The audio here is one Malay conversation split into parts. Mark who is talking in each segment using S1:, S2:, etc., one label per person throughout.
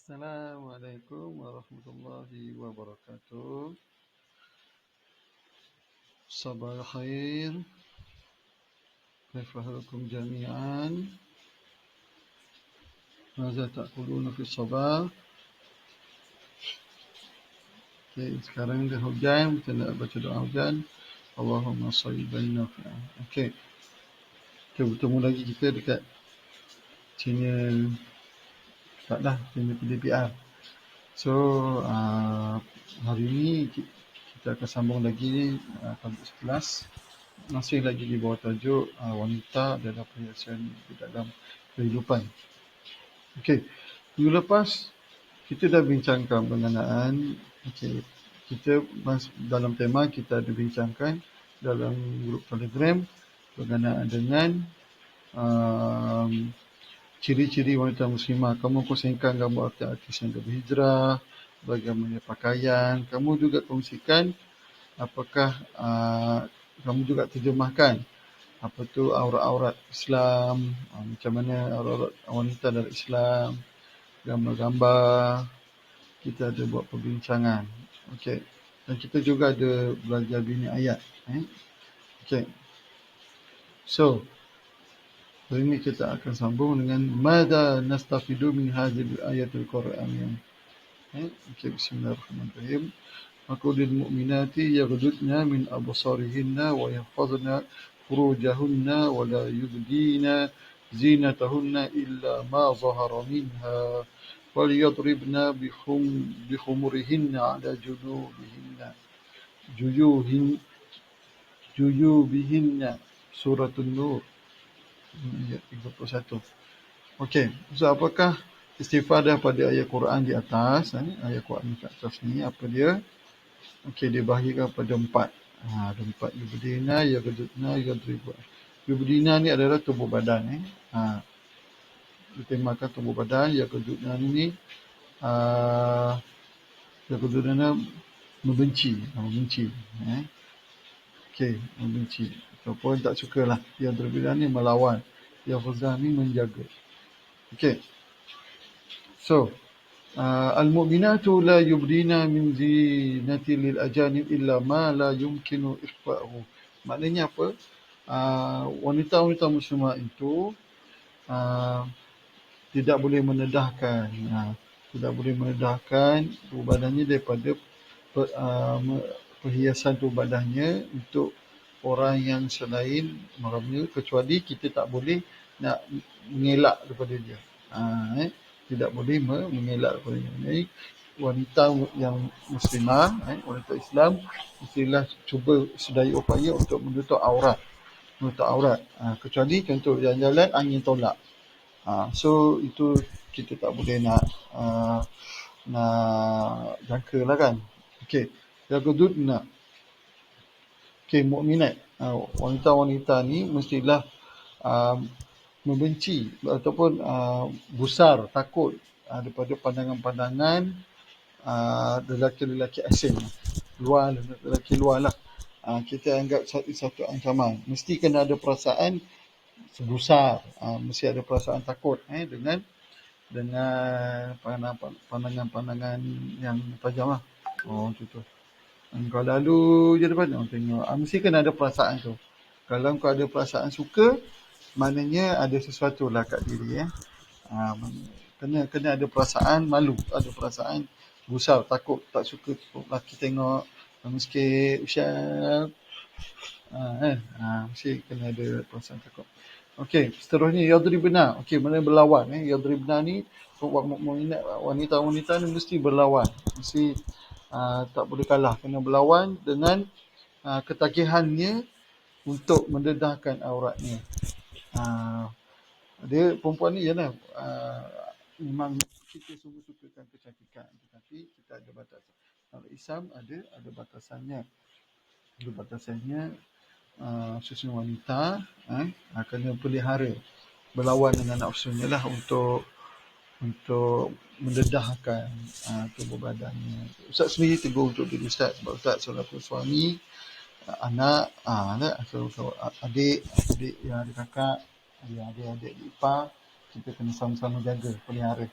S1: Assalamualaikum warahmatullahi wabarakatuh. Sabah khair. Kaifa halukum jami'an? Maza ta'kuluna fi sabah? Okay, sekarang dah hujan, kita nak baca doa hujan. Allahumma sayyiban nafi'an. Okay, kita bertemu lagi kita dekat channel channel PDPR. So, hari ini kita akan sambung lagi tablik 11. Masih lagi di bawah tajuk wanita dalam perhiasan di dalam kehidupan. Okey, minggu lepas kita dah bincangkan berkenaan kita dalam tema kita ada bincangkan dalam grup Telegram berkenaan dengan ciri-ciri wanita muslimah. Kamu kongsikan gambar artis yang berhijrah, bagaimana pakaian. Kamu juga kongsikan apakah kamu juga terjemahkan apa tu aurat-aurat Islam, macam mana aurat-aurat wanita dalam Islam, gambar-gambar. Kita ada buat perbincangan. Okey. Dan kita juga ada belajar bini ayat. Okey. So, hari ini kita akan sambung dengan Mada nastafidu min hadhil ayatul Qur'aniyah. Okey, bismillahirrahmanirrahim. وقل للمؤمنات يغضضن من أبصارهن ويحفظن فروجهن ولا يبدين زينتهن إلا ما ظهر منها وليضربن بخمرهن على جيوبهن سورة النور ayat 31. Okey, so apakah istifadah pada ayat Quran di atas? Ayat Quran di atas ni apa dia? Okey, dia bahagikan pada 4. Ada 4. Yubdina, yagdudna, yadribu. Yubdina ni adalah tubuh badan. Ditemakan tubuh badan. Yagdudna ni yagdudna membenci. Okey, membenci. Ataupun tak sukalah. Yadribu ni melawan. Yafuzah ni menjaga. Okey. So, al-mu'minatu la yubdina min zinati lil ajanib illa ma la yumkinu ikhfa'uhu. Maknanya apa? Wanita-wanita muslimah itu tidak boleh menedahkan tubuh badannya daripada perhiasan tubuh badannya untuk orang yang selain mahramnya, kecuali kita tak boleh nak mengelak daripada dia. Tidak boleh mengelak daripada dia. Jadi, wanita yang muslimah, wanita Islam, mestilah cuba sedaya upaya untuk menutup aurat. Kecuali contoh jalan-jalan angin tolak. So itu kita tak boleh nak jangka lah kan. Okey, yaghdudna. Okey, mukminat. Wanita-wanita ni mestilah membenci ataupun gusar, takut daripada pandangan-pandangan lelaki-lelaki asing. Lelaki luar lah. Kita anggap satu ancaman. Mesti kena ada perasaan gusar. Mesti ada perasaan takut dengan pandangan-pandangan yang tajam lah. Macam tu. Kau lalu je depan, tengok. Mesti kena ada perasaan tu. Kalau kau ada perasaan suka, maknanya ada sesuatu lah kat diri. Kena ada perasaan malu, ada perasaan gusar, takut, tak suka lelaki tengok sikit usyap. Mesti kena ada perasaan takut. Okey, seterusnya yadribna. Okey, mana berlawan. Yadribna ni wanita-wanita ni mesti berlawan. Mesti tak boleh kalah, kena berlawan dengan ketagihannya untuk mendedahkan auratnya. Dia perempuan ni memang kita semua sukakan kecantikan, tetapi kita ada batasan. Kalau Islam ada batasannya. Ada batasannya. Khususnya wanita kena pelihara, berlawan dengan nafsunya lah untuk mendedahkan tubuh badannya. Ustaz sendiri tegur untuk diri Ustaz, sebab Ustaz selaku suami, anak, adik yang ada kakak, adik-adik ipar, kita kena sama-sama jaga, pelihara.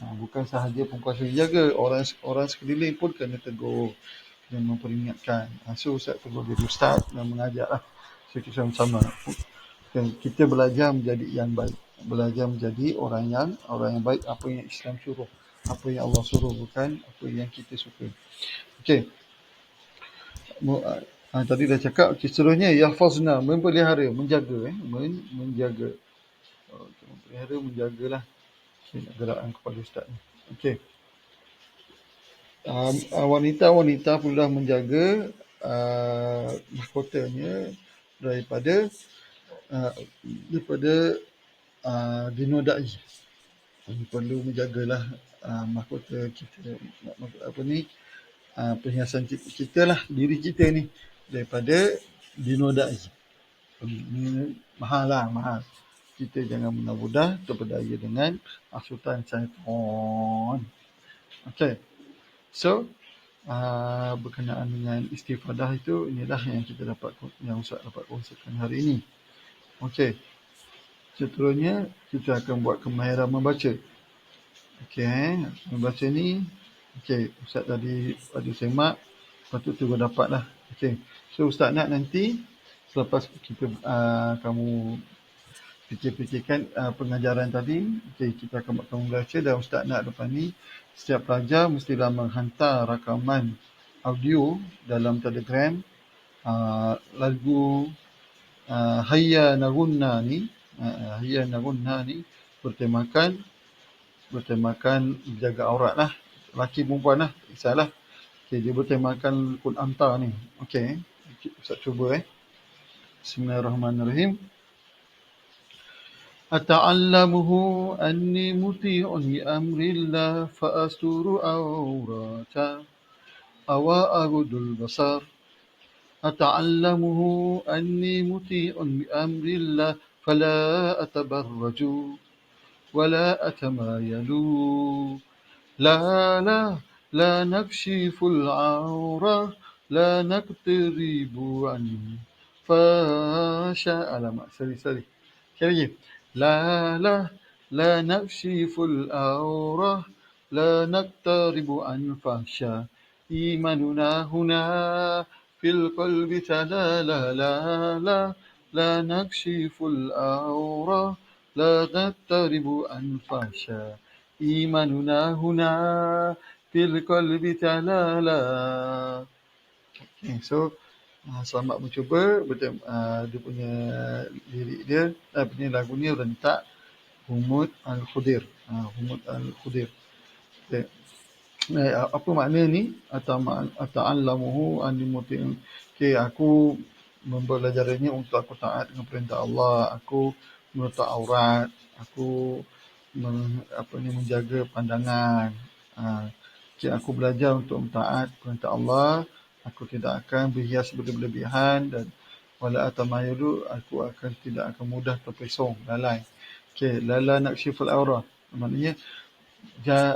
S1: Bukan sahaja pengkuasa yang jaga, orang sekeliling pun kena tegur dan memperingatkan. So Ustaz tegur diri Ustaz dan mengajar lah. So kita sama-sama. Kita belajar menjadi yang baik. Belajar menjadi orang yang baik. Apa yang Islam suruh. Apa yang Allah suruh, bukan apa yang kita suka. Okey. Tadi dah cakap. Seterusnya, yahfazna, memelihara, menjaga. Menjaga. Memelihara, menjagalah. Okay, nak gerakkan kepada Ustaz ni. Okey. Wanita perlulah menjaga mahkotanya daripada dinodai. Perlu menjagalah mahkota kita, perhiasan kita lah, diri kita ni daripada dinodai. Ini mahal. Kita jangan mudah-mudah terpedaya dengan hasutan syaitan. Okey. So, berkenaan dengan istifadah itu, inilah yang Ustaz dapat kongsikan hari ini. Okey. Seterusnya, kita akan buat kemahiran membaca. Okey, membaca ni, okey, Ustaz tadi ada semak, patut tu dapat lah. Okey, so Ustaz nak nanti, selepas kamu fikir-fikirkan pengajaran tadi, okey, kita akan buat kamu baca, dan Ustaz nak depan ni, setiap pelajar mestilah menghantar rakaman audio dalam Telegram, lagu Hayya Nagunna ni, bertemakan jaga aurat lah. Lelaki perempuan lah, kisahlah. Okay, dia bertemakan Kun Anta ni. Okay, Ustaz cuba Bismillahirrahmanirrahim. Ata'allamuhu anni muti'un bi amrillah fa'asturu awrata awa agudul basar. Ata'allamuhu anni muti'un bi amrillah fala atabarraju ولا أتمايل لا نكشف العورة لا نقترب عنه فاشا alamak sorry sekali lagi لا نكشف العورة لا نقترب عن فاشا إيماننا هنا في القلب لا نكشف العورة لا نقترب عن فحشاء إيماننا هنا في القلب تعالى. Okay, so selamat mencuba. Dia punya lirik dia, punya lagu ni rentak Humud Al-Khudir. Okay. Apa makna ni? Ata'allamuhu anni muti'un. Okay, aku mempelajarinya untuk aku taat dengan perintah Allah. Aku menutup aurat, aku menjaga pandangan. Aku belajar untuk mentaat perintah Allah. Aku tidak akan berhias berlebihan, dan wala atamayulu, aku tidak akan mudah terpesong, lalai. Okay, la nakshiful aurah, maknanya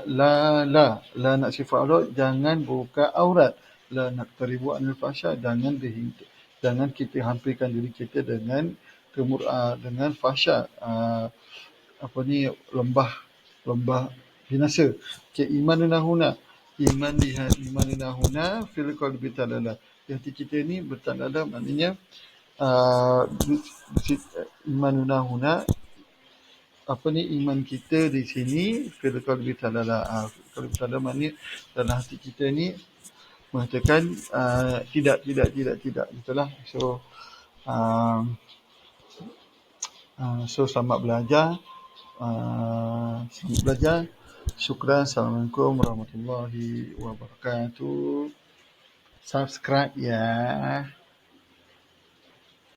S1: la nakshiful aurah, jangan buka aurat. La naqtaribu anil fahsya, jangan kita hampirkan diri kita dengan fahsya, lembah binasa. Okay, imanuna huna fil qalbi talala. Hati kita ni bertalala, maknanya imanuna huna, iman kita di sini fil qalbi talala. Qalbi talala maknanya dalam hati kita ni mengatakan tidak, betul lah. So selamat belajar. Syukran. Assalamualaikum warahmatullahi wabarakatuh. Subscribe ya.